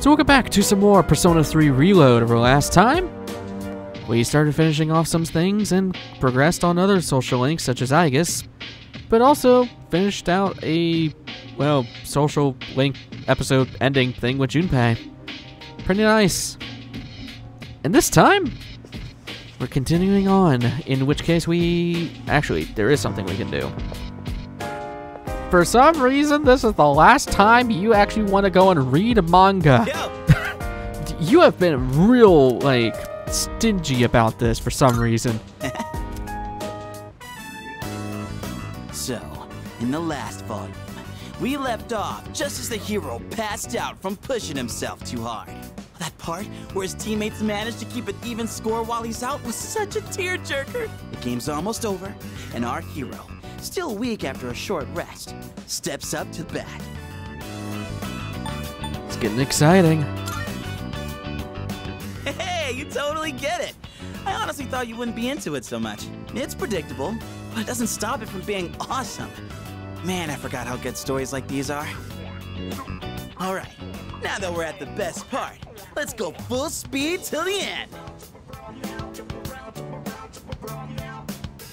So we'll get back to some more Persona 3 Reload. Over last time, we started finishing off some things and progressed on other social links such as Aegis, but also finished out a, well, social link episode ending thing with Junpei. Pretty nice. And this time, we're continuing on, in which case actually, there is something we can do. For some reason, this is the last time you actually want to go and read a manga. You have been real, like, stingy about this for some reason. So, in the last volume, we left off just as the hero passed out from pushing himself too hard. That part where his teammates managed to keep an even score while he's out was such a tearjerker. The game's almost over, and our hero, still weak after a short rest, steps up to the bat. It's getting exciting. Hey, you totally get it. I honestly thought you wouldn't be into it so much. It's predictable, but it doesn't stop it from being awesome. Man, I forgot how good stories like these are. All right, now that we're at the best part, let's go full speed till the end.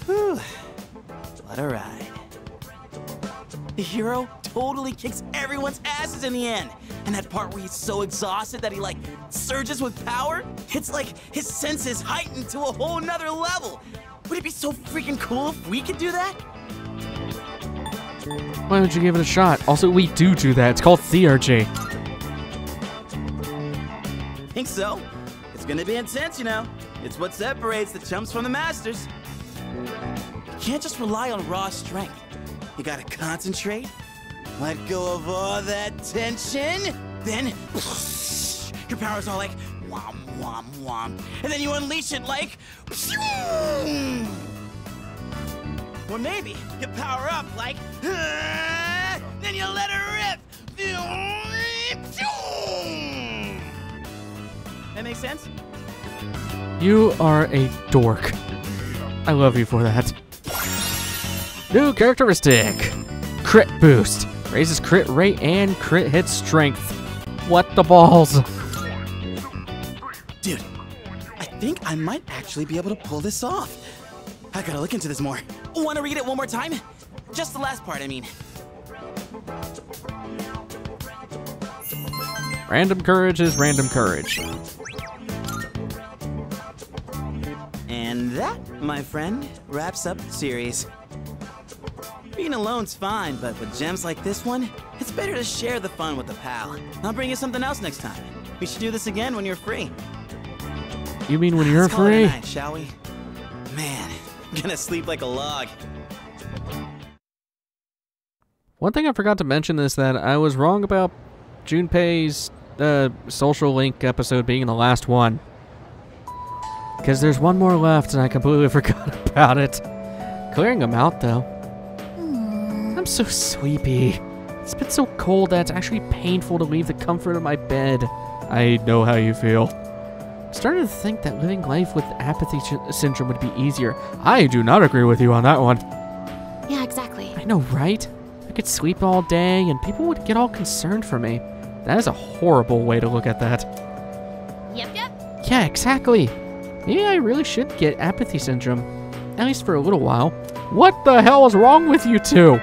Whew. What a ride. The hero totally kicks everyone's asses in the end. And that part where he's so exhausted that he, like, surges with power, it's like his senses heightened to a whole nother level. Would it be so freaking cool if we could do that? Why don't you give it a shot? Also, we do that. It's called theurgy. Think so? It's gonna be intense, you know. It's what separates the chumps from the masters. You can't just rely on raw strength. You gotta concentrate, let go of all that tension, then your power's all like wham, wham, wham, and then you unleash it like or maybe you power up like then you let her rip. That makes sense? You are a dork. I love you for that. New characteristic. Crit boost. Raises crit rate and crit hit strength. What the balls? Dude, I think I might actually be able to pull this off. I gotta look into this more. Wanna read it one more time? Just the last part, I mean. Random courage is random courage. And that, my friend, wraps up the series. Being alone's fine, but with gems like this one, it's better to share the fun with a pal. I'll bring you something else next time. We should do this again when you're free. You mean when you're Let's call it free? a night, shall we? Man, I'm gonna sleep like a log. One thing I forgot to mention is that I was wrong about Junpei's social link episode being the last one. Because there's one more left and I completely forgot about it. Clearing them out though. I'm so sleepy. It's been so cold that it's actually painful to leave the comfort of my bed. I know how you feel. I'm starting to think that living life with apathy syndrome would be easier. I do not agree with you on that one. Yeah, exactly. I know, right? I could sleep all day and people would get all concerned for me. That is a horrible way to look at that. Yep. Yeah, exactly. Maybe I really should get apathy syndrome. At least for a little while. What the hell is wrong with you two?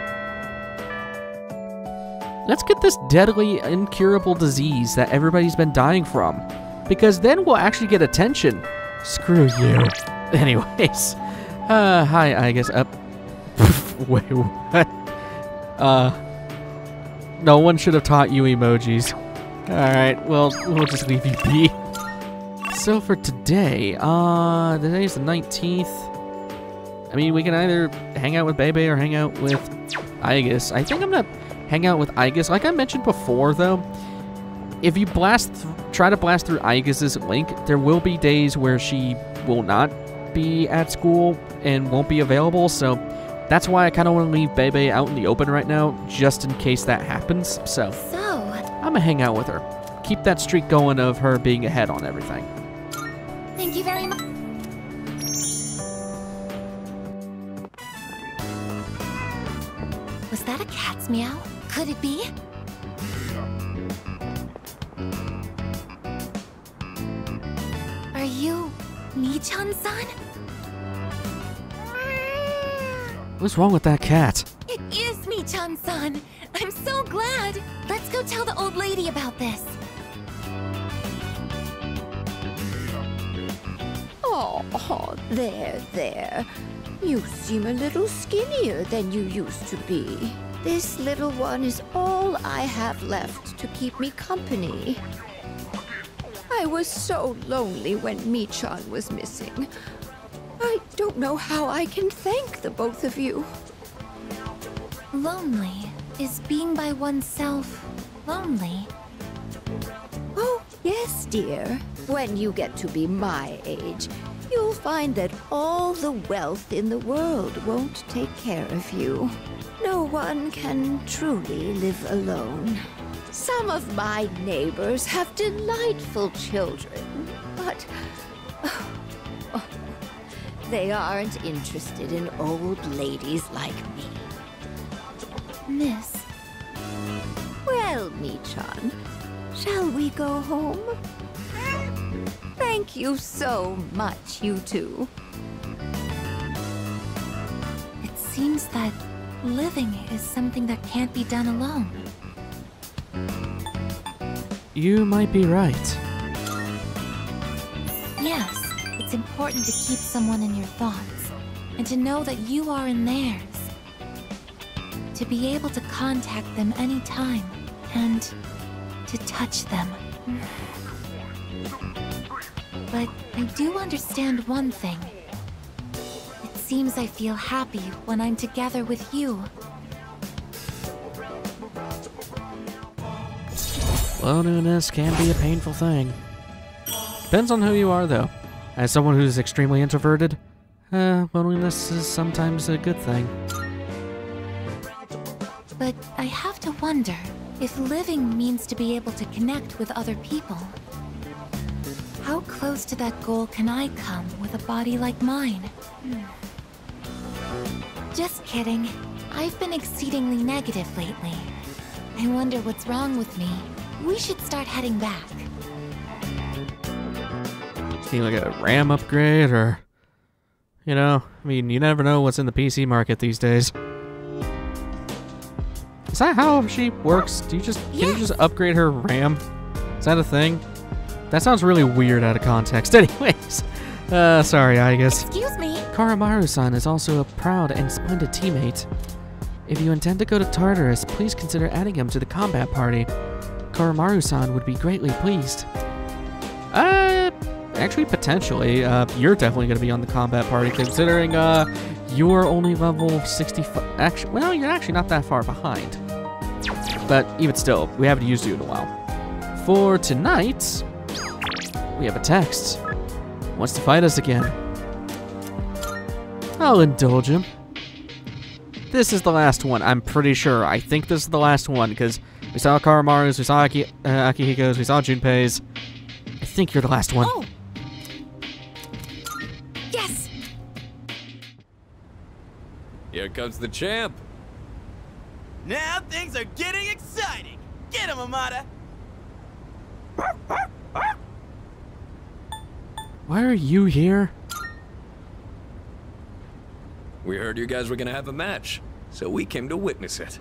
Let's get this deadly, incurable disease that everybody's been dying from. Because then we'll actually get attention. Screw you. Anyways. Hi, I guess. Wait, what? No one should have taught you emojis. Alright, well, we'll just leave you be. So for today, today's the 19th. I mean, we can either hang out with Bebe or hang out with Aegis. I think I'm gonna hang out with Aegis. Like I mentioned before, though, if you try to blast through Aegis's link, there will be days where she will not be at school and won't be available, so that's why I kind of want to leave Bebe out in the open right now, just in case that happens. So I'm gonna hang out with her. Keep that streak going of her being ahead on everything. Thank you very much. Was that a cat's meow? Could it be? you Mi-chan's son? What's wrong with that cat? It is Mi-chan's son. I'm so glad. Let's go tell the old lady about this. Oh, there. You seem a little skinnier than you used to be. This little one is all I have left to keep me company. I was so lonely when Mi-chan was missing. I don't know how I can thank the both of you. Lonely? Is being by oneself lonely? Oh, yes, dear. When you get to be my age, you'll find that all the wealth in the world won't take care of you. No one can truly live alone. Some of my neighbors have delightful children, but they aren't interested in old ladies like me. Miss. Well, Mi-chan, shall we go home? Thank you so much, you two. It seems that living is something that can't be done alone. You might be right. Yes, it's important to keep someone in your thoughts, and to know that you are in theirs. To be able to contact them anytime, and to touch them. But I do understand one thing. It seems I feel happy when I'm together with you. Loneliness can be a painful thing. Depends on who you are, though. As someone who's extremely introverted, loneliness is sometimes a good thing. But I have to wonder if living means to be able to connect with other people. How close to that goal can I come with a body like mine? Just kidding. I've been exceedingly negative lately. I wonder what's wrong with me. We should start heading back. Need like a RAM upgrade, or... You know, I mean, you never know what's in the PC market these days. Is that how she works? Do you just can you just upgrade her RAM? Is that a thing? That sounds really weird out of context. Anyways, sorry, I guess. Excuse me. Koromaru-san is also a proud and splendid teammate. If you intend to go to Tartarus, please consider adding him to the combat party. Koromaru-san would be greatly pleased. Actually, potentially. You're definitely going to be on the combat party, considering you're only level 65. Actually, well, you're actually not that far behind. But even still, we haven't used you in a while. For tonight, we have a text. Wants to fight us again. I'll indulge him. This is the last one, I'm pretty sure. I think this is the last one, because we saw Koromaru's, we saw Akihiko's, we saw Junpei's. I think you're the last one. Oh! Yes! Here comes the champ. Now things are getting exciting. Get him, Amada. Why are you here? We heard you guys were gonna have a match, so we came to witness it.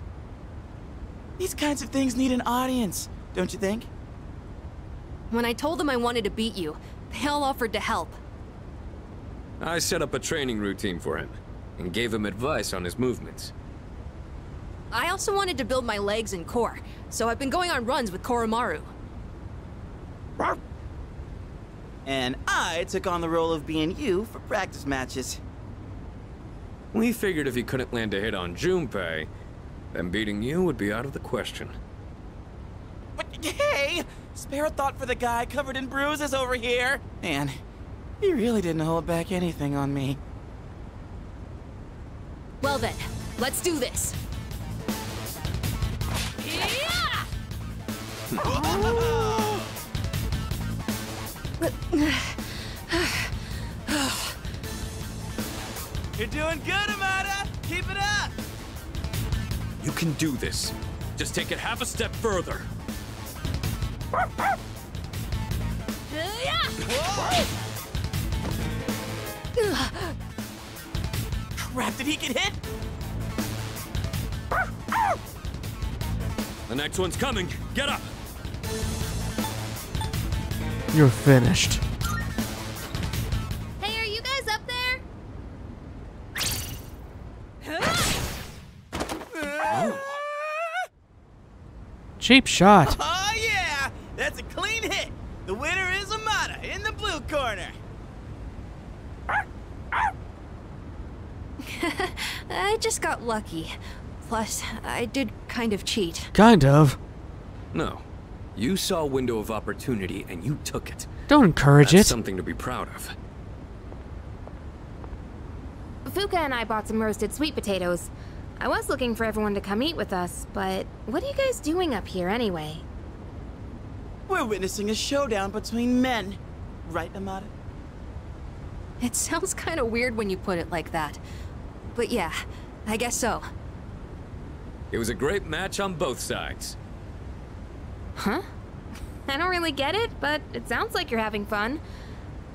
These kinds of things need an audience, don't you think? When I told them I wanted to beat you, they all offered to help. I set up a training routine for him, and gave him advice on his movements. I also wanted to build my legs and core, so I've been going on runs with Koromaru. And I took on the role of being you for practice matches. We figured if he couldn't land a hit on Junpei, then beating you would be out of the question. But hey! Spare a thought for the guy covered in bruises over here! Man, he really didn't hold back anything on me. Well then, let's do this. Yeah! You're doing good, Amada! Keep it up! You can do this. Just take it half a step further. Whoa! Crap, did he get hit? The next one's coming. Get up. You're finished. Hey, are you guys up there? Cheap shot. Oh yeah, that's a clean hit. The winner is Amada in the blue corner. I just got lucky. Plus, I did kind of cheat. Kind of. No. You saw a window of opportunity and you took it. Don't encourage That's it. something to be proud of. Fuka and I bought some roasted sweet potatoes. I was looking for everyone to come eat with us, but what are you guys doing up here anyway? We're witnessing a showdown between men. Right, Amada? It sounds kind of weird when you put it like that. But yeah, I guess so. It was a great match on both sides. Huh? I don't really get it, but it sounds like you're having fun.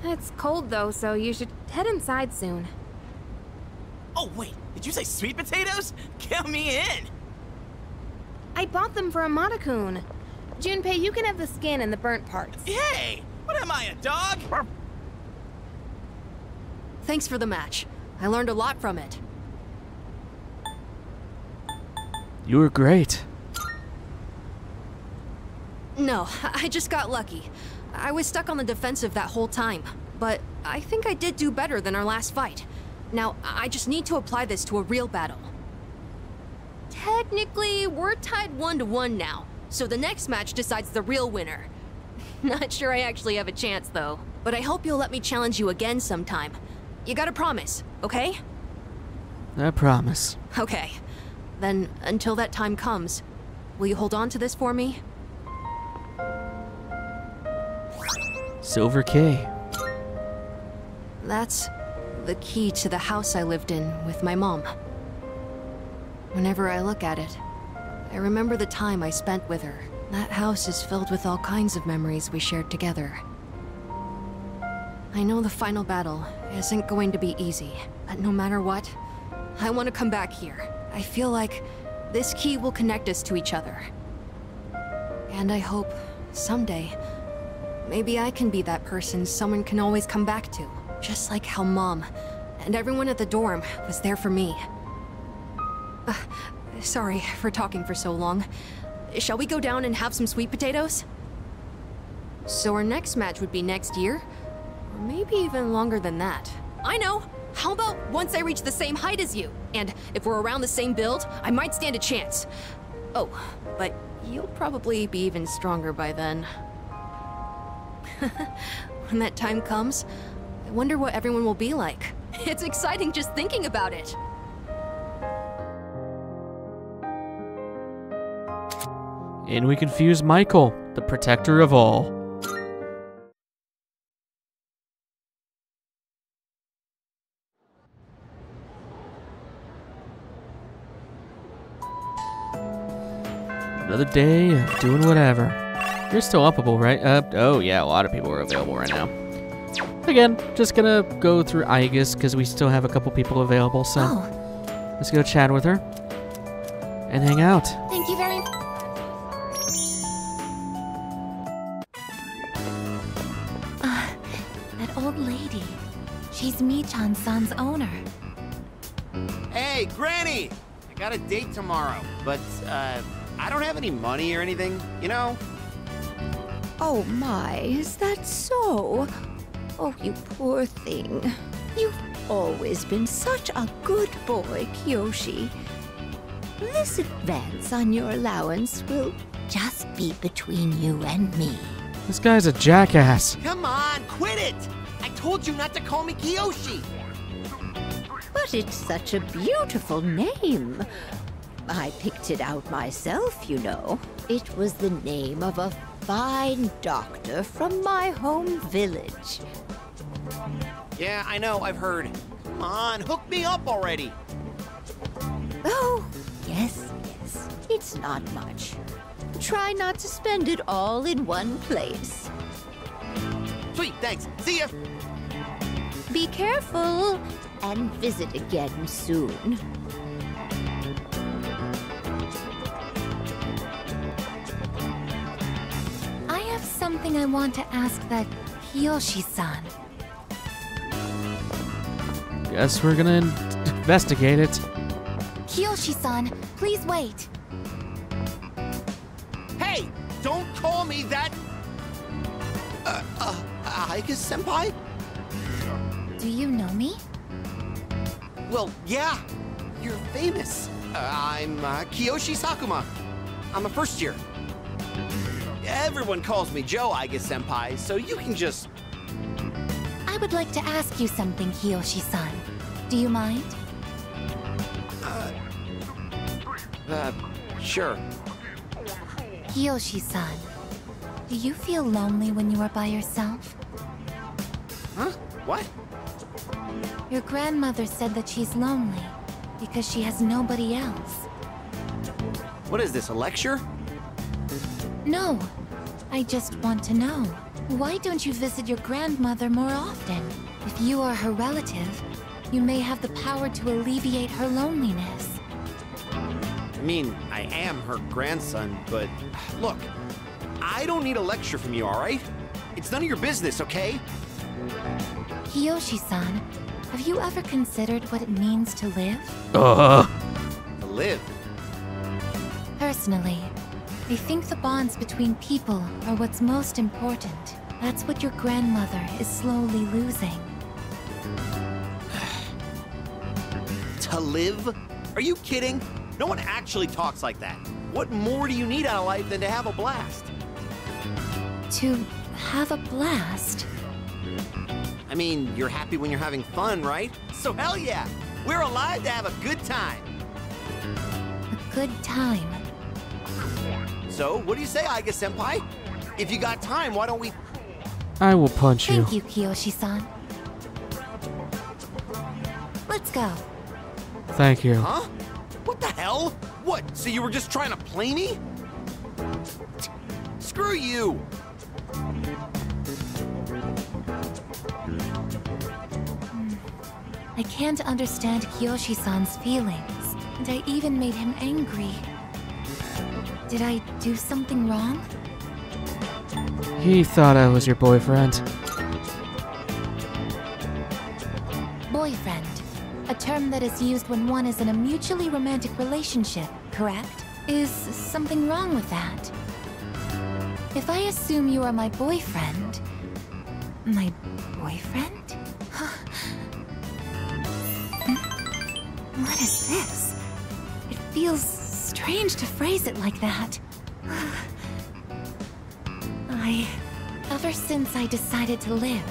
It's cold though, so you should head inside soon. Oh wait, did you say sweet potatoes? Count me in. I bought them for Amada-kun. Junpei, you can have the skin and the burnt parts. Hey, what am I, a dog? Thanks for the match. I learned a lot from it. You were great. No, I just got lucky. I was stuck on the defensive that whole time, but I think I did do better than our last fight. Now, I just need to apply this to a real battle. Technically, we're tied 1-1 now, so the next match decides the real winner. Not sure I actually have a chance, though. But I hope you'll let me challenge you again sometime. You gotta promise, okay? I promise. Okay. Then, until that time comes, will you hold on to this for me? Silver K. That's the key to the house I lived in with my mom. Whenever I look at it, I remember the time I spent with her. That house is filled with all kinds of memories we shared together. I know the final battle isn't going to be easy, but no matter what, I want to come back here. I feel like this key will connect us to each other. And I hope, someday, maybe I can be that person someone can always come back to. Just like how Mom and everyone at the dorm was there for me. Sorry for talking for so long. Shall we go down and have some sweet potatoes? So our next match would be next year? Or maybe even longer than that. I know! How about once I reach the same height as you? And if we're around the same build, I might stand a chance. Oh, but you'll probably be even stronger by then. When that time comes, I wonder what everyone will be like. It's exciting just thinking about it. And we confuse Michael, the protector of all. Another day of doing whatever. You're still upable, right? Oh yeah, a lot of people are available right now. Again, just gonna go through Aegis because we still have a couple people available, so let's go chat with her and hang out. Thank you very much. That old lady. She's Michan-san's owner. Hey, Granny! I got a date tomorrow, but, I don't have any money or anything, you know? Oh my, is that so? Oh, you poor thing. You've always been such a good boy, Kiyoshi. This advance on your allowance will just be between you and me. This guy's a jackass. Come on, quit it! I told you not to call me Kiyoshi! But it's such a beautiful name. I picked it out myself, you know. It was the name of a fine doctor from my home village. Yeah, I know, I've heard. Come on, hook me up already! Oh, yes, yes. It's not much. Try not to spend it all in one place. Sweet, thanks. See ya! Be careful and visit again soon. I have something I want to ask that Kiyoshi-san. Guess we're gonna investigate it. Kiyoshi-san, please wait. Hey, don't call me that. Aika-senpai? Do you know me? Well, yeah. You're famous. I'm Kiyoshi Sakuma. I'm a first year. Everyone calls me Joe, Aika-senpai, so you can just... I would like to ask you something, Kiyoshi-san. Do you mind? Sure. Kiyoshi-san, do you feel lonely when you are by yourself? Huh? What? Your grandmother said that she's lonely because she has nobody else. What is this, a lecture? No, I just want to know. Why don't you visit your grandmother more often? If you are her relative, you may have the power to alleviate her loneliness. I mean, I am her grandson, but look, I don't need a lecture from you, all right? It's none of your business, okay? Kiyoshi-san, have you ever considered what it means to live? To live? Personally, I think the bonds between people are what's most important. That's what your grandmother is slowly losing. To live? Are you kidding? No one actually talks like that. What more do you need out of life than to have a blast? To have a blast? I mean, you're happy when you're having fun, right? So hell yeah! We're alive to have a good time! A good time. So, what do you say, Aika-senpai? If you got time, why don't we... I will punch you. Thank you, Kiyoshi-san. Let's go. Thank you. Huh? What the hell? What, so you were just trying to play me? Screw you! I can't understand Kiyoshi-san's feelings, and I even made him angry. Did I do something wrong? He thought I was your boyfriend. Boyfriend, a term that is used when one is in a mutually romantic relationship, correct? Is something wrong with that? If I assume you are my boyfriend... My boyfriend? What is this? It feels strange to phrase it like that. Ever since I decided to live,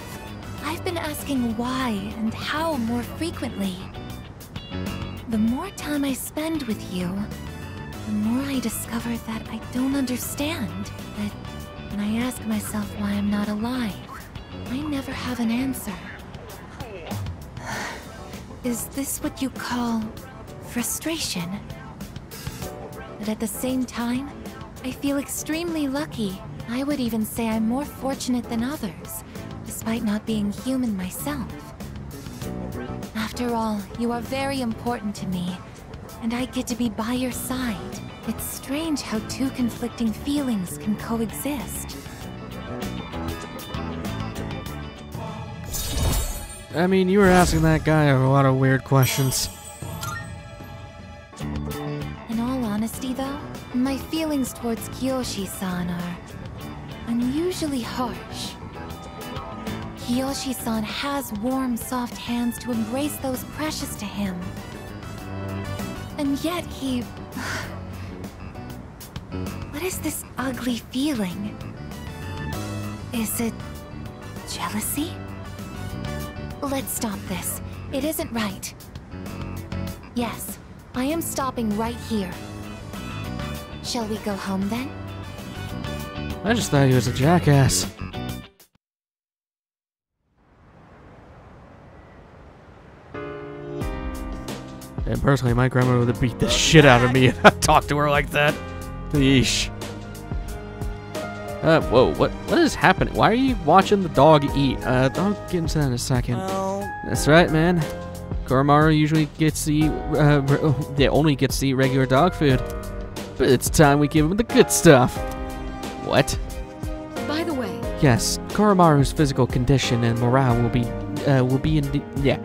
I've been asking why and how more frequently. The more time I spend with you, the more I discover that I don't understand. That when I ask myself why I'm not alive, I never have an answer. Is this what you call frustration? But at the same time, I feel extremely lucky. I would even say I'm more fortunate than others, despite not being human myself. After all, you are very important to me, and I get to be by your side. It's strange how two conflicting feelings can coexist. I mean, you were asking that guy a lot of weird questions. In all honesty, though, my feelings towards Kiyoshi-san are unusually harsh. Kiyoshi-san has warm, soft hands to embrace those precious to him. And yet he... What is this ugly feeling? Is it jealousy? Let's stop this. It isn't right. Yes, I am stopping right here. Shall we go home then? I just thought he was a jackass. And personally, my grandma would have beat the shit out of me if I talked to her like that. Yeesh. Whoa, what is happening? Why are you watching the dog eat? I'll get into that in a second. Well, That's right, man. Koromaru usually gets to eat, only gets to eat regular dog food. But it's time we give him the good stuff. What? By the way, Yes, Koromaru's physical condition and morale will be in, yeah.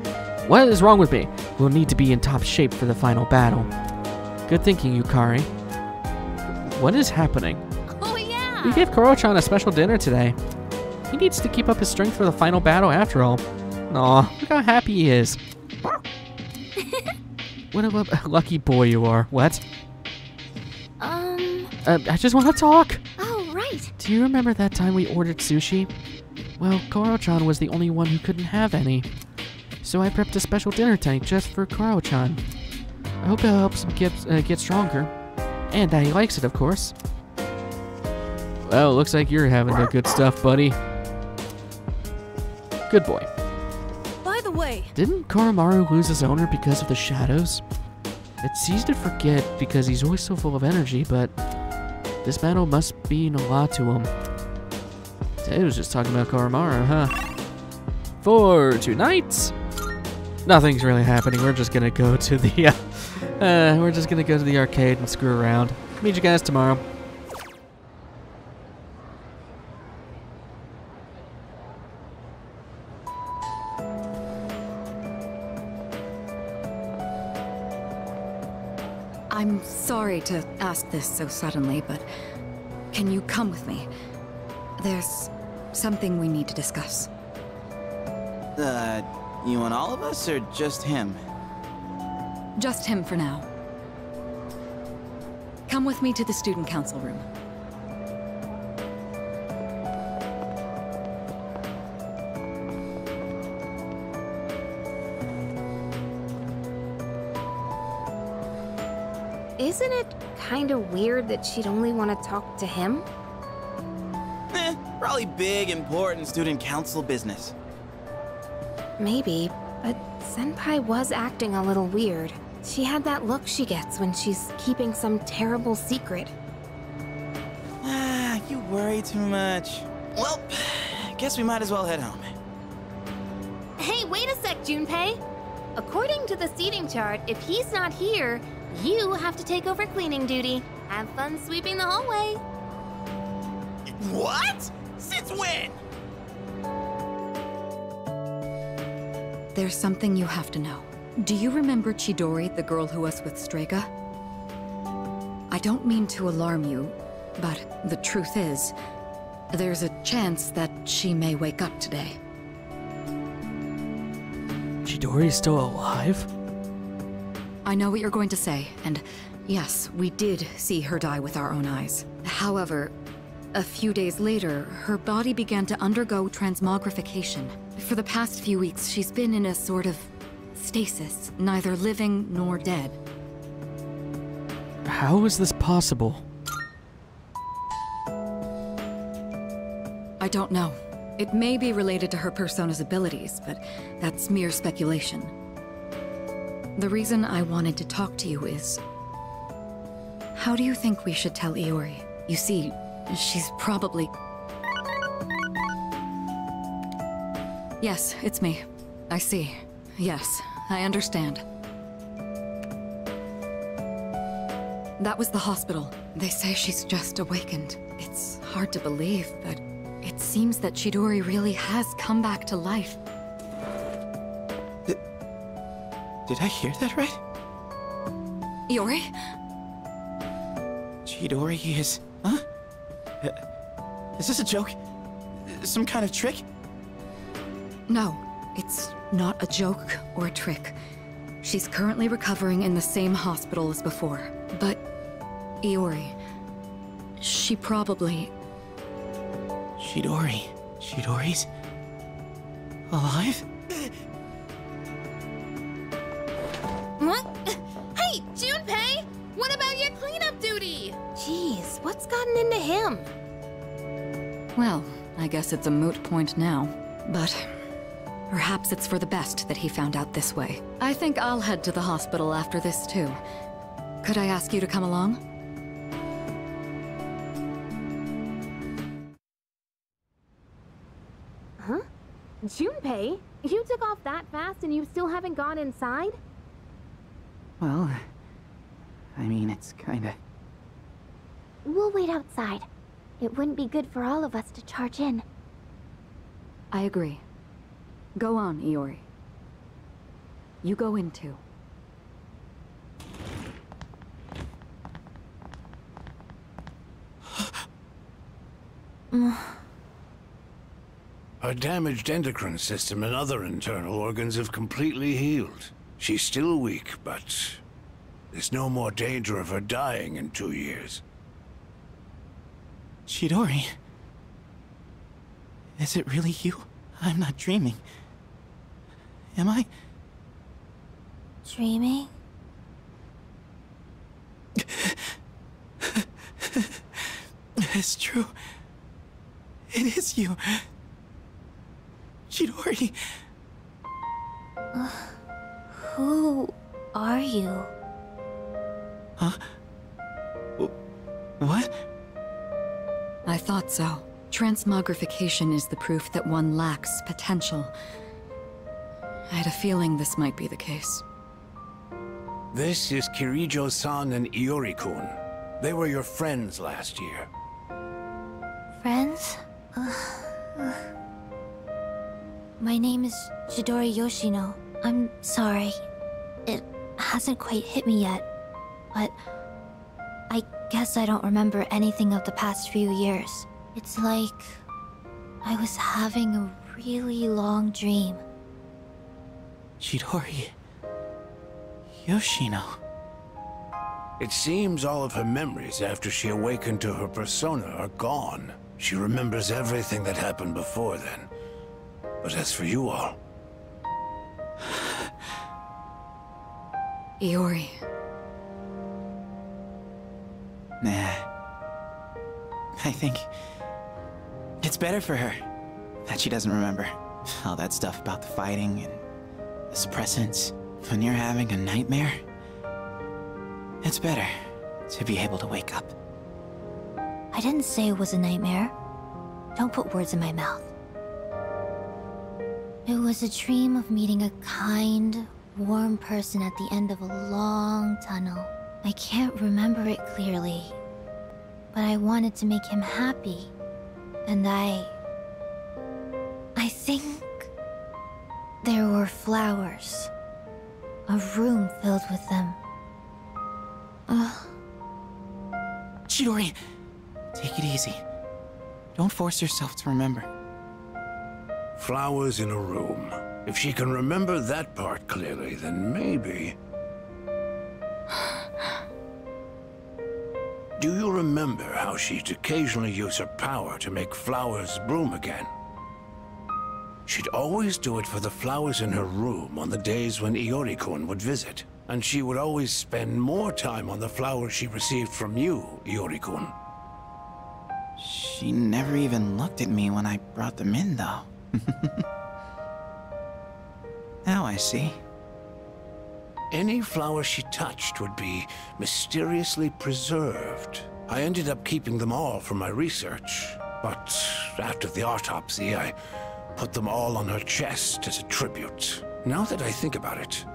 What is wrong with me? We'll need to be in top shape for the final battle. Good thinking, Yukari. What is happening? Oh, yeah! We gave Koro-chan a special dinner today. He needs to keep up his strength for the final battle after all. Aw, look how happy he is. What a lucky boy you are. What? I just want to talk. Oh, right. Do you remember that time we ordered sushi? Well, Koro-chan was the only one who couldn't have any. So I prepped a special dinner tank just for Koro-chan. I hope it helps him get stronger. And that he likes it, of course. Well, looks like you're having the good stuff, buddy. Good boy. by the way, Didn't Koromaru lose his owner because of the shadows? It's easy to forget because he's always so full of energy, but this battle must mean a lot to him. Today was just talking about Koromaru, huh? For tonight, nothing's really happening. We're just gonna go to the arcade and screw around. Meet you guys tomorrow. I'm sorry to ask this so suddenly, but can you come with me? There's something we need to discuss. You and all of us, or just him? Just him for now. Come with me to the student council room. Isn't it kind of weird that she'd only want to talk to him? Probably big, important student council business. Maybe, but Senpai was acting a little weird. She had that look she gets when she's keeping some terrible secret. You worry too much. Well, guess we might as well head home. Hey, wait a sec, Junpei! According to the seating chart, if he's not here, you have to take over cleaning duty. Have fun sweeping the hallway. What? Since when? There's something you have to know. Do you remember Chidori, the girl who was with Strega? I don't mean to alarm you, but the truth is, there's a chance that she may wake up today. Chidori's still alive? I know what you're going to say, and yes, we did see her die with our own eyes. However, a few days later, her body began to undergo transmogrification. For the past few weeks, she's been in a sort of stasis, neither living nor dead. How is this possible? I don't know. It may be related to her persona's abilities, but that's mere speculation. The reason I wanted to talk to you is... how do you think we should tell Iori? You see, she's probably... Yes, it's me. I see. Yes, I understand. That was the hospital. They say she's just awakened. It's hard to believe, but it seems that Chidori really has come back to life. Did I hear that right? Iori? Chidori is... Huh? Is this a joke? Some kind of trick? No, it's not a joke or a trick. She's currently recovering in the same hospital as before. But, Iori, she probably... Chidori's... alive? What? Hey, Junpei! What about your cleanup duty? Jeez, what's gotten into him? Well, I guess it's a moot point now. But perhaps it's for the best that he found out this way. I think I'll head to the hospital after this too. Could I ask you to come along? Huh? Junpei? You took off that fast and you still haven't gone inside? Well, I mean, it's kinda... We'll wait outside. It wouldn't be good for all of us to charge in. I agree. Go on, Iori. You go in too. Her damaged endocrine system and other internal organs have completely healed. She's still weak, but there's no more danger of her dying in 2 years. Chidori... Is it really you? I'm not dreaming. Am I? Dreaming? It's true. It is you. Chidori. Who are you? Huh? What? I thought so. Transmogrification is the proof that one lacks potential. I had a feeling this might be the case. This is Kirijo-san and Iori-kun. They were your friends last year. Friends? My name is Chidori Yoshino. I'm sorry. It hasn't quite hit me yet, but I guess I don't remember anything of the past few years. It's like I was having a really long dream. Chidori... Yoshino... It seems all of her memories after she awakened to her persona are gone. She remembers everything that happened before then. But as for you all... Iori. Nah. I think... it's better for her that she doesn't remember all that stuff about the fighting and the suppressants. When you're having a nightmare, it's better to be able to wake up. I didn't say it was a nightmare. Don't put words in my mouth. It was a dream of meeting a kind, warm person at the end of a long tunnel. I can't remember it clearly, but I wanted to make him happy. And I think there were flowers. A room filled with them. Chidori, take it easy. Don't force yourself to remember. Flowers in a room. If she can remember that part clearly, then maybe... Do you remember how she'd occasionally use her power to make flowers bloom again? She'd always do it for the flowers in her room on the days when Iori-kun would visit. And she would always spend more time on the flowers she received from you, Iori-kun. She never even looked at me when I brought them in, though. Now I see. Any flower she touched would be mysteriously preserved. I ended up keeping them all for my research, but after the autopsy, I put them all on her chest as a tribute. Now that I think about it,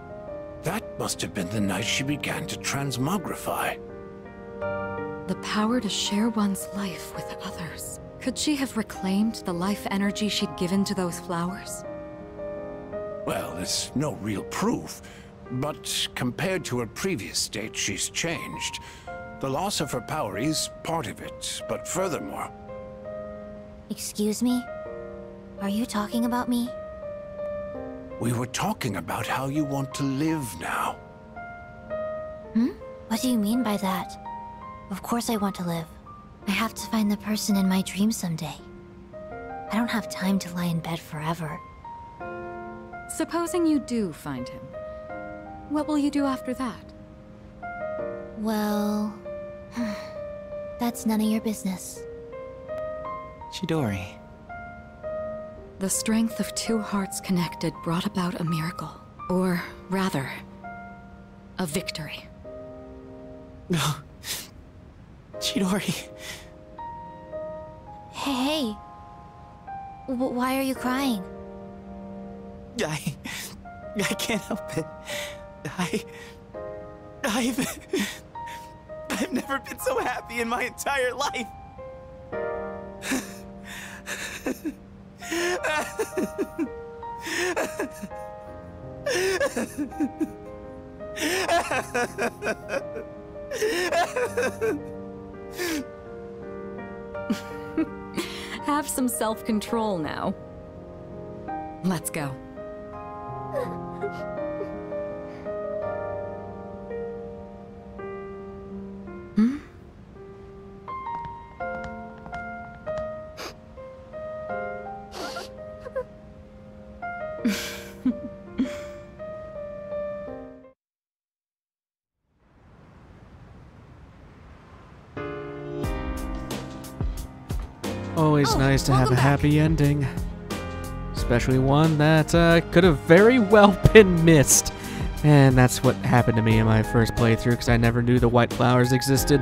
that must have been the night she began to transmogrify. The power to share one's life with others. Could she have reclaimed the life energy she'd given to those flowers? Well, there's no real proof, but compared to her previous state, she's changed. The loss of her power is part of it, but furthermore... Excuse me? Are you talking about me? We were talking about how you want to live now. What do you mean by that? Of course I want to live. I have to find the person in my dream someday. I don't have time to lie in bed forever. Supposing you do find him, what will you do after that? Well... that's none of your business. Chidori. The strength of two hearts connected brought about a miracle. Or, rather, a victory. No. Chidori. Hey. Why are you crying? I can't help it. I've never been so happy in my entire life. Have some self-control now. Let's go. Hmm? Always nice to have a happy ending. Especially one that could have very well been missed. And that's what happened to me in my first playthrough, because I never knew the white flowers existed.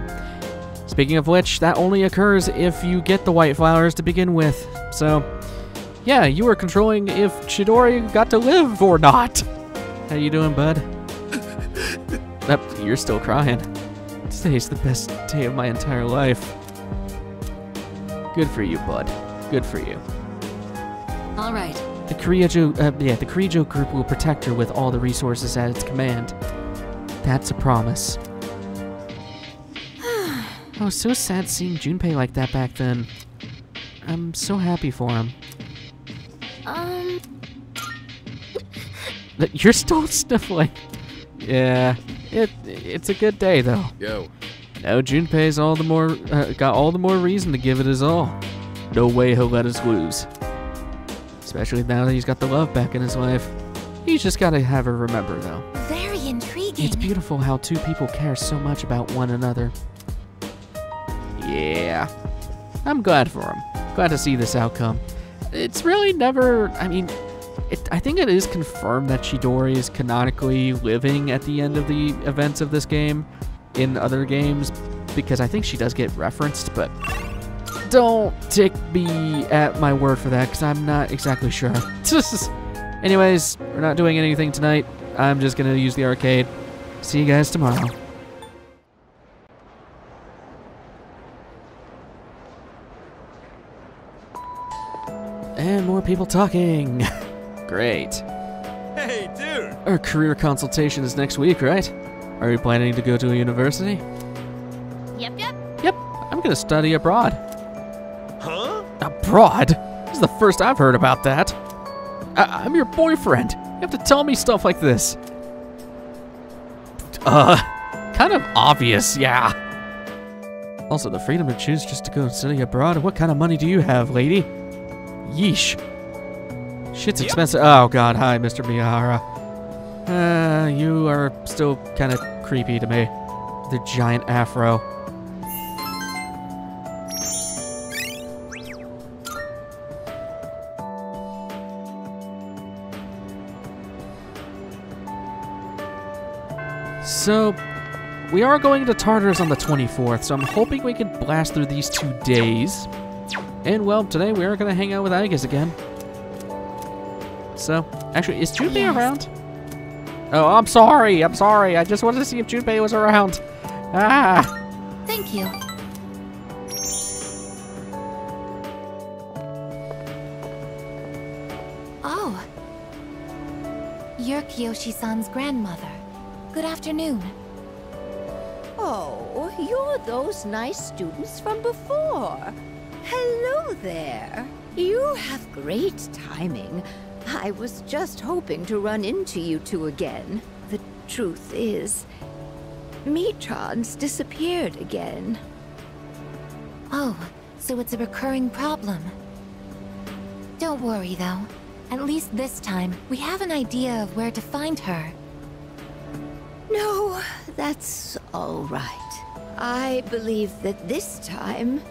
Speaking of which, that only occurs if you get the white flowers to begin with. So, yeah, you were controlling if Chidori got to live or not. How you doing, bud? You're still crying. Today's the best day of my entire life. Good for you, bud. Good for you. All right. The Kirijo group will protect her with all the resources at its command. That's a promise. I was so sad seeing Junpei like that back then. I'm so happy for him. You're still sniffling. Yeah, it's a good day though. Yo. Now Junpei's got all the more reason to give it his all. No way he'll let us lose. Especially now that he's got the love back in his life. He's just gotta have her remember, though. Very intriguing. It's beautiful how two people care so much about one another. Yeah. I'm glad for him. Glad to see this outcome. It's really never... I mean, I think it is confirmed that Chidori is canonically living at the end of the events of this game in other games, because I think she does get referenced, but... Don't take me at my word for that, because I'm not exactly sure. Anyways, we're not doing anything tonight. I'm just going to use the arcade. See you guys tomorrow. And more people talking. Great. Hey, dude! Our career consultation is next week, right? Are you planning to go to a university? Yep. Yep, I'm going to study abroad. Huh? Abroad? This is the first I've heard about that. I'm your boyfriend. You have to tell me stuff like this. Kind of obvious, yeah. Also, the freedom to choose just to go study abroad. What kind of money do you have, lady? Yeesh. Shit's expensive. Oh, God. Hi, Mr. Miyahara. You are still kind of creepy to me. The giant afro. So, we are going to Tartarus on the 24th, so I'm hoping we can blast through these 2 days. And, well, today we are going to hang out with Aigis again. So, actually, is Junpei around? Oh, I'm sorry. I just wanted to see if Junpei was around. Ah! Thank you. Oh. You're Kiyoshi-san's grandmother. Good afternoon. Oh, you're those nice students from before. Hello there. You have great timing. I was just hoping to run into you two again. The truth is, Michan's disappeared again. Oh, so it's a recurring problem. Don't worry, though. At least this time, we have an idea of where to find her. No, that's all right. I believe that this time,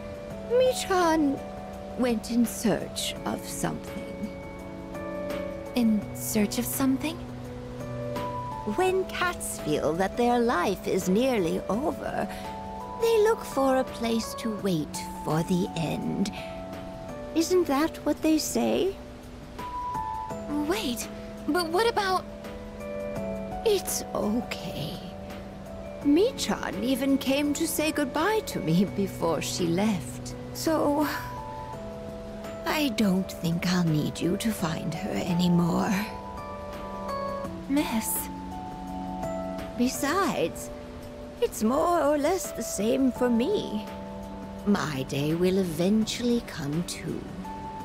Michan went in search of something. In search of something? When cats feel that their life is nearly over, they look for a place to wait for the end. Isn't that what they say? Wait, but what about... It's okay. Michan even came to say goodbye to me before she left. So... I don't think I'll need you to find her anymore. Miss... Besides, it's more or less the same for me. My day will eventually come too.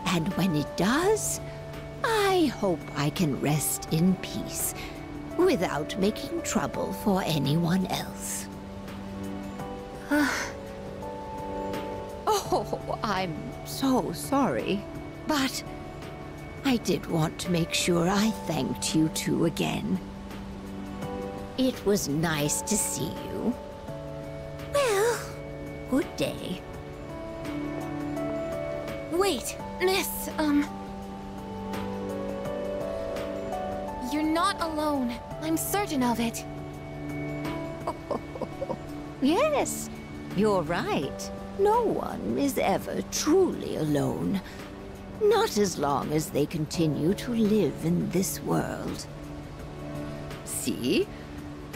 And when it does, I hope I can rest in peace without making trouble for anyone else. Oh, I'm so sorry. But I did want to make sure I thanked you two again. It was nice to see you. Well, good day. Wait, Miss, You're not alone. I'm certain of it. Yes, you're right. No one is ever truly alone. Not as long as they continue to live in this world. See?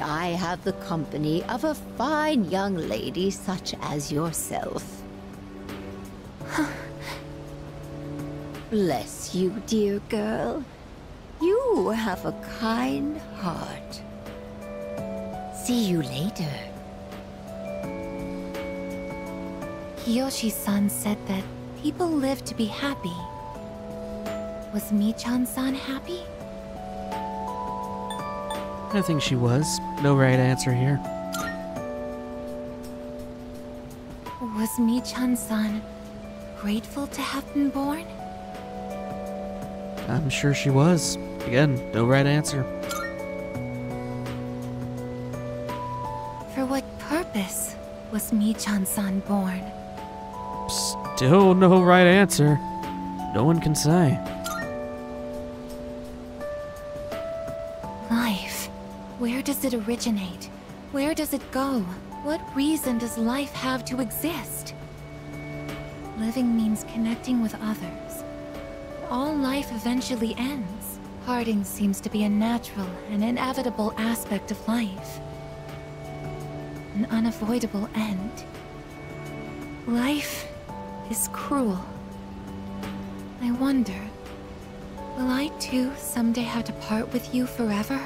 I have the company of a fine young lady such as yourself. Bless you, dear girl. You have a kind heart. See you later. Kiyoshi-san said that people live to be happy. Was Michan-san happy? I think she was. No right answer here. Was Michan-san grateful to have been born? I'm sure she was. Again, no right answer. For what purpose was Michan-san born? Still no right answer. No one can say. Life. Where does it originate? Where does it go? What reason does life have to exist? Living means connecting with others. All life eventually ends. Parting seems to be a natural and inevitable aspect of life. An unavoidable end. Life is cruel. I wonder, will I too someday have to part with you forever?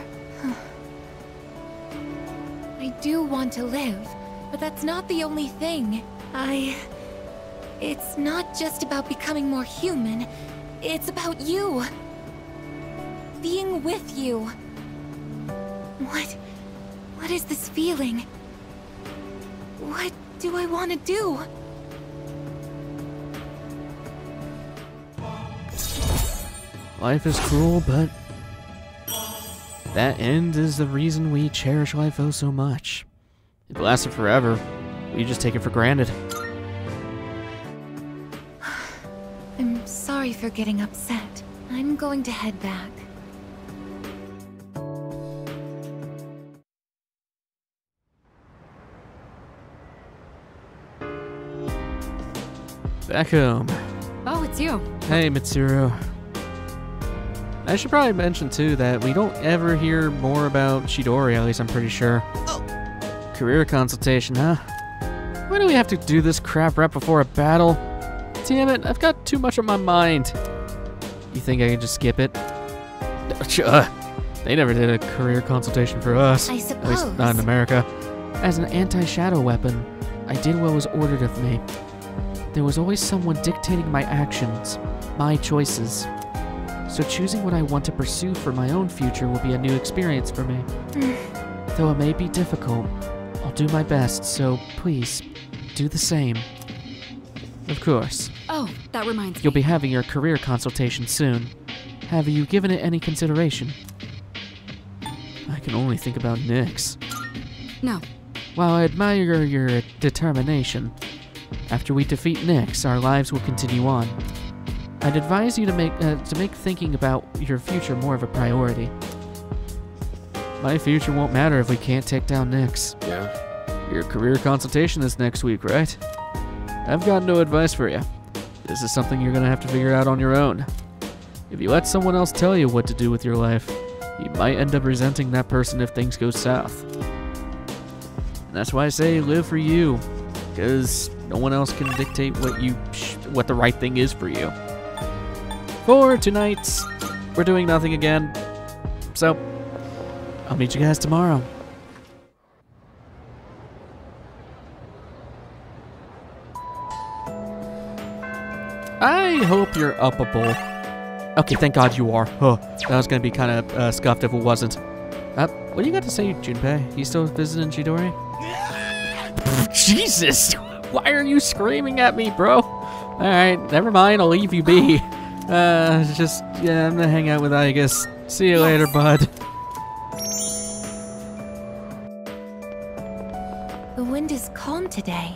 I do want to live, but that's not the only thing. It's not just about becoming more human. It's about you. Being with you. What is this feeling? What do I want to do? Life is cruel, but that end is the reason we cherish life oh so much. If it lasted forever, we just take it for granted. I'm sorry for getting upset. I'm going to head back. Back home. Oh, it's you. Hey, Mitsuru. I should probably mention, too, that we don't ever hear more about Chidori, at least I'm pretty sure. Oh. Career consultation, huh? Why do we have to do this crap right before a battle? Damn it, I've got too much on my mind. You think I can just skip it? They never did a career consultation for us. I At least suppose. not in America. As an anti-shadow weapon, I did what was ordered of me. There was always someone dictating my actions, my choices. So choosing what I want to pursue for my own future will be a new experience for me. Though it may be difficult, I'll do my best, so please, do the same. Of course. Oh, that reminds me. You'll be having your career consultation soon. Have you given it any consideration? I can only think about Nyx. No. While I admire your determination, after we defeat Nyx, our lives will continue on. I'd advise you to make thinking about your future more of a priority. My future won't matter if we can't take down Nyx. Yeah? Your career consultation is next week, right? I've got no advice for you. This is something you're gonna have to figure out on your own. If you let someone else tell you what to do with your life, you might end up resenting that person if things go south. And that's why I say live for you, because no one else can dictate what the right thing is for you. For tonight, we're doing nothing again, so I'll meet you guys tomorrow. I hope you're uppable. Okay, thank God you are. Huh, that was gonna be kind of scuffed if it wasn't. What do you got to say, Junpei? You still visiting Chidori? Jesus! Why are you screaming at me, bro? Alright, never mind, I'll leave you be. Yeah, I'm gonna hang out with Aigis. See you later, bud. The wind is calm today.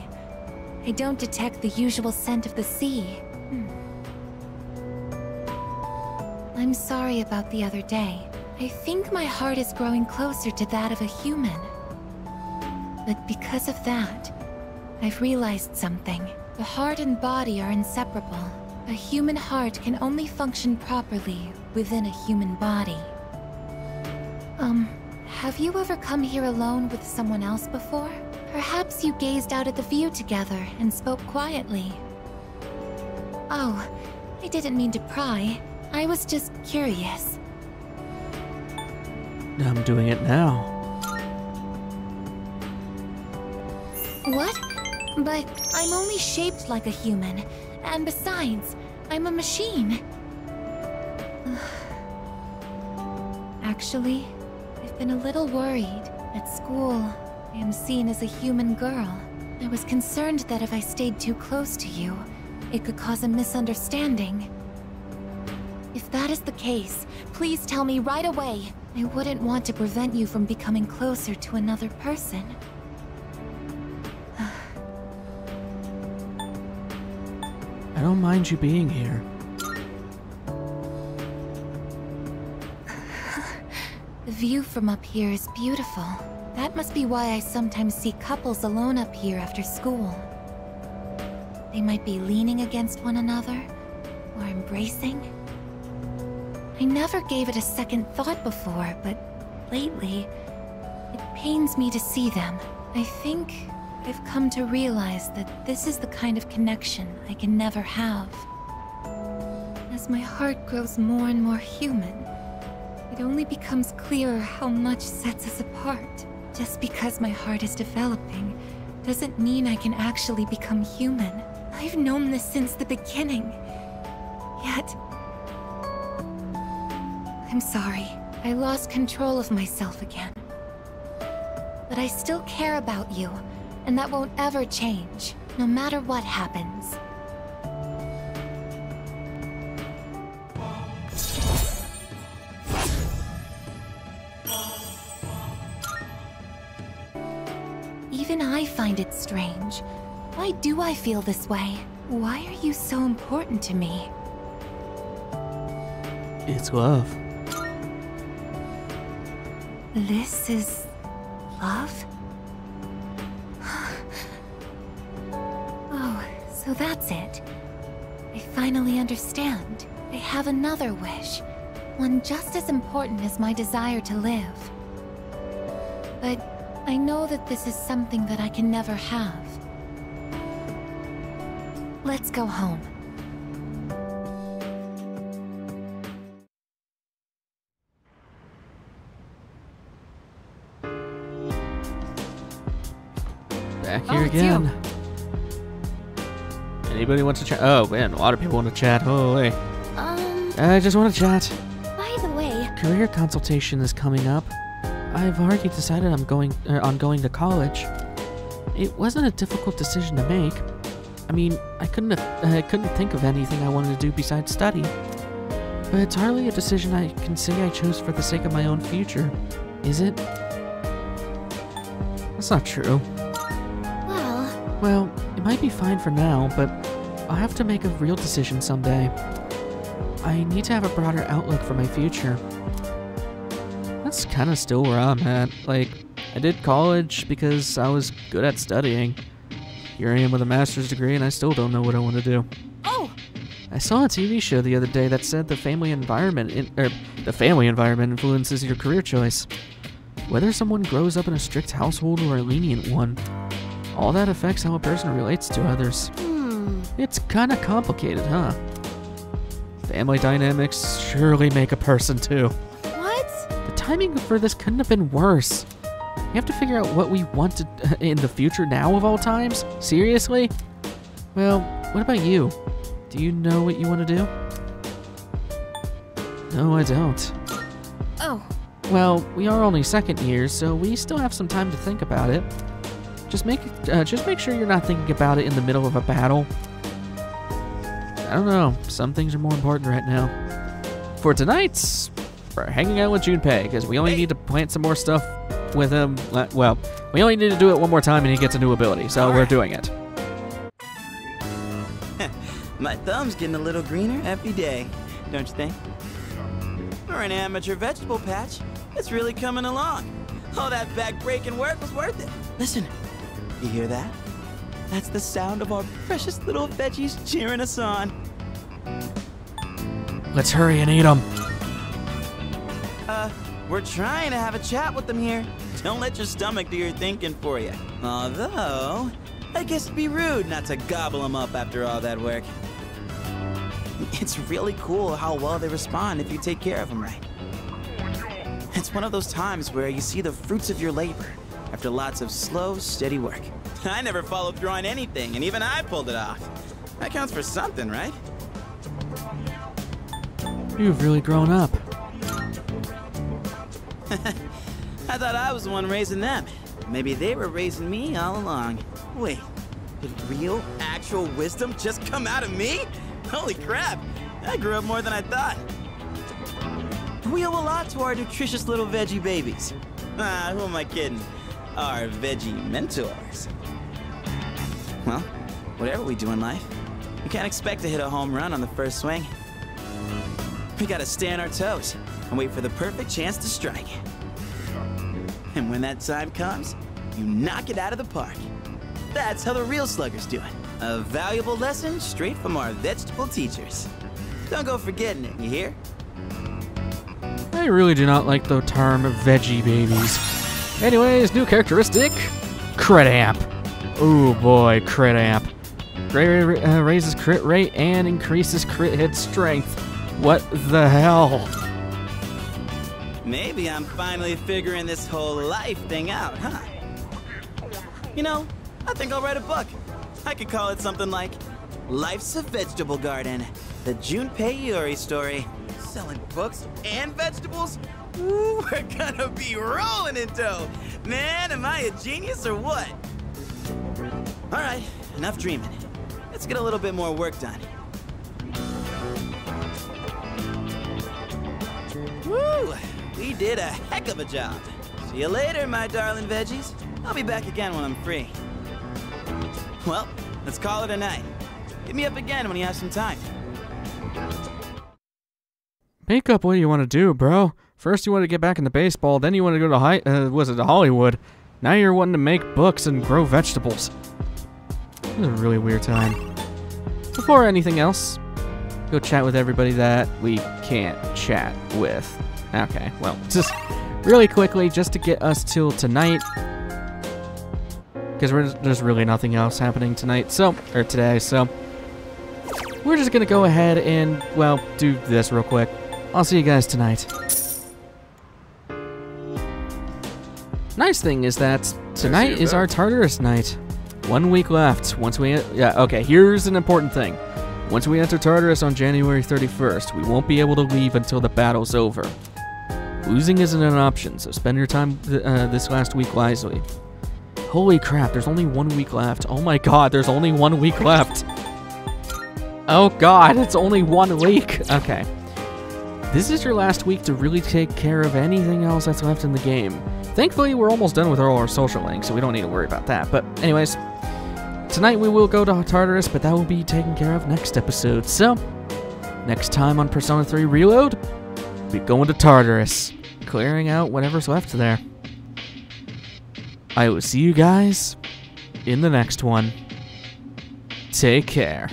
I don't detect the usual scent of the sea. I'm sorry about the other day. I think my heart is growing closer to that of a human. But because of that, I've realized something. The heart and body are inseparable. A human heart can only function properly within a human body. Have you ever come here alone with someone else before? Perhaps you gazed out at the view together and spoke quietly. Oh, I didn't mean to pry. I was just curious. I'm doing it now. What? But I'm only shaped like a human. And besides, I'm a machine. Actually, I've been a little worried. At school, I am seen as a human girl. I was concerned that if I stayed too close to you, it could cause a misunderstanding. If that is the case, please tell me right away. I wouldn't want to prevent you from becoming closer to another person. I don't mind you being here. The view from up here is beautiful. That must be why I sometimes see couples alone up here after school. They might be leaning against one another, or embracing. I never gave it a second thought before, but lately, it pains me to see them. I think I've come to realize that this is the kind of connection I can never have. As my heart grows more and more human, it only becomes clearer how much sets us apart. Just because my heart is developing doesn't mean I can actually become human. I've known this since the beginning. Yet, I'm sorry. I lost control of myself again. But I still care about you, and that won't ever change, no matter what happens. Even I find it strange. Why do I feel this way? Why are you so important to me? It's love. This is love? Oh, so that's it. I finally understand. I have another wish. One just as important as my desire to live. But I know that this is something that I can never have. Let's go home. Back here again. Anybody wants to chat? Oh man, a lot of people want to chat. Oh wait. I just want to chat. By the way, Career consultation is coming up. I've already decided on going to college. It wasn't a difficult decision to make. I mean, I couldn't think of anything I wanted to do besides study. But it's hardly a decision I can say I chose for the sake of my own future, is it? That's not true. Well, it might be fine for now, but I'll have to make a real decision someday. I need to have a broader outlook for my future. That's kind of still where I'm at. Like, I did college because I was good at studying. Here I am with a master's degree and I still don't know what I want to do. Oh, I saw a TV show the other day that said the family environment influences your career choice. Whether someone grows up in a strict household or a lenient one, all that affects how a person relates to others. It's kind of complicated, huh? Family dynamics surely make a person too. What? The timing for this couldn't have been worse. We have to figure out what we want to, in the future now of all times? Seriously? Well, what about you? Do you know what you want to do? No, I don't. Oh. Well, we are only second years, so we still have some time to think about it. Just make sure you're not thinking about it in the middle of a battle. I don't know. Some things are more important right now. For tonight, we're hanging out with Junpei, because we only need to plant some more stuff with him. Well, we only need to do it one more time and he gets a new ability, so we're doing it. My thumb's getting a little greener every day, don't you think? For an amateur vegetable patch, it's really coming along. All that back-breaking work was worth it. Listen, you hear that? That's the sound of our precious little veggies cheering us on. Let's hurry and eat them. We're trying to have a chat with them here. Don't let your stomach do your thinking for you. Although, I guess it'd be rude not to gobble them up after all that work. It's really cool how well they respond if you take care of them right. It's one of those times where you see the fruits of your labor after lots of slow, steady work. I never followed through on anything, and even I pulled it off. That counts for something, right? You've really grown up. I thought I was the one raising them. Maybe they were raising me all along. Wait, did real, actual wisdom just come out of me? Holy crap, I grew up more than I thought. We owe a lot to our nutritious little veggie babies. Who am I kidding? Our veggie mentors. Well, whatever we do in life, we can't expect to hit a home run on the first swing. We gotta stay on our toes and wait for the perfect chance to strike. And when that time comes, you knock it out of the park. That's how the real sluggers do it. A valuable lesson straight from our vegetable teachers. Don't go forgetting it, you hear? I really do not like the term veggie babies. Anyways, new characteristic, crit amp. Oh boy, crit amp. Raises crit rate and increases crit hit strength. What the hell? Maybe I'm finally figuring this whole life thing out, huh? You know, I think I'll write a book. I could call it something like Life's a Vegetable Garden, the Junpei Iori story. Selling books and vegetables? Ooh, we're gonna be rolling in dough. Man, am I a genius or what? All right, enough dreaming. Let's get a little bit more work done. Woo! We did a heck of a job. See you later, my darling veggies. I'll be back again when I'm free. Well, let's call it a night. Hit me up again when you have some time. Make up what you want to do, bro. First you want to get back into baseball, then you want to go to Hollywood. Now you're wanting to make books and grow vegetables. This is a really weird time. Before anything else, go chat with everybody that we can't chat with. Okay, well, just really quickly, just to get us till tonight, because there's really nothing else happening tonight, or today, so we're just gonna go ahead and, well, do this real quick. I'll see you guys tonight. Nice thing is that tonight is our Tartarus night. 1 week left. Okay, here's an important thing. Once we enter Tartarus on January 31st, we won't be able to leave until the battle's over. Losing isn't an option, so spend your time this last week wisely. Holy crap, there's only 1 week left. Oh my god, there's only 1 week left. Oh god, it's only 1 week. Okay. This is your last week to really take care of anything else that's left in the game. Thankfully, we're almost done with all our social links, so we don't need to worry about that. But anyways, tonight we will go to Tartarus, but that will be taken care of next episode. So, next time on Persona 3 Reload, we'll be going to Tartarus, clearing out whatever's left there. I will see you guys in the next one. Take care.